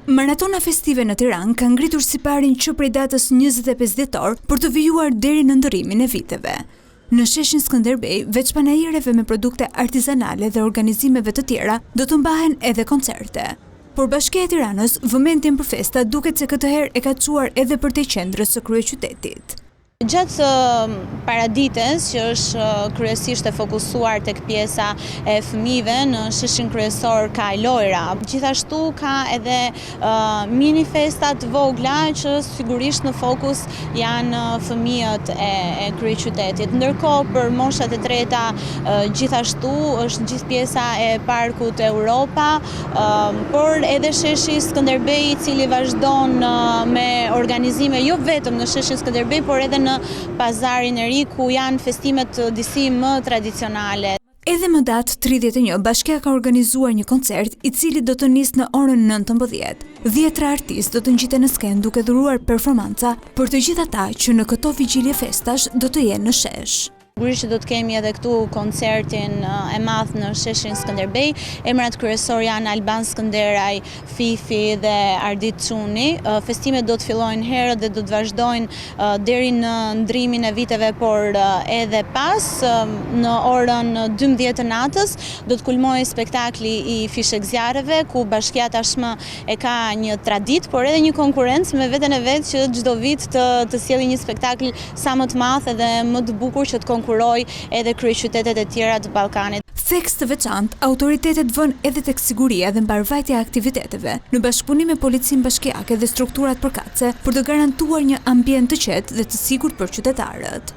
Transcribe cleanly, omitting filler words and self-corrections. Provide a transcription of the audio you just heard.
Maratona festive në Tiranë ka ngritur siparin që prej datës 25 dhjetor për të vijuar deri në ndërimin e viteve. Në sheshin Skënderbej, veç panajireve me produkte artizanale dhe organizimeve të tjera, do të mbahen edhe koncerte. Por Bashkia e Tiranës vëmendjen për festa duket se këtë herë e ka çuar edhe për te qendrës së kryeqytetit. Gjatë paradites, që është kryesisht e fokusuar tek pjesa e fëmijëve, në sheshin kryesor ka lojra. Gjithashtu ka edhe mini festa të vogla që sigurisht në fokus janë fëmijët e kryeqytetit. Ndërkohë për moshat e treta gjithashtu është gjithë pjesa e parkut Europa, por edhe sheshi Skënderbej i cili vazhdon me organizime jo vetëm në sheshin Skënderbej, por edhe në pazarin e ri ku janë festimet disi më tradicionale. Edhe më datë 31, Bashkia ka organizuar një koncert i cili do të nisë në orën 19. 10 artistë do të ngjiten në skenë duke dhuruar performanca për të gjithë ata që në këto vigjilje festash do të jenë në shesh. Sigurisht do të kemi edhe këtu koncertin e madh në sheshin Skënderbej. Emrat kryesor janë Alban Skënderaj, Fifi dhe Ardit Çuni. Festimet do të fillojnë herët dhe do të vazhdojnë deri në ndrimin e viteve, por edhe pas në orën 12 të natës do të kulmojë spektakli i Fishek Zjarreve, ku Bashkia tashmë e ka një traditë, por edhe një konkurrencë me veten e vet që çdo vit të sjellë një spektakël sa më të madh edhe më të bukur që të konkurroj edhe kryeqytetet e tjera të Ballkanit. Theks të veçantë, autoritetet vënë edhe tek siguria dhe mbarvajtja e aktiviteteve, në bashkëpunim me policinë bashkiake dhe strukturat përkatëse për të garantuar një ambient të qetë dhe të sigurt për qytetarët.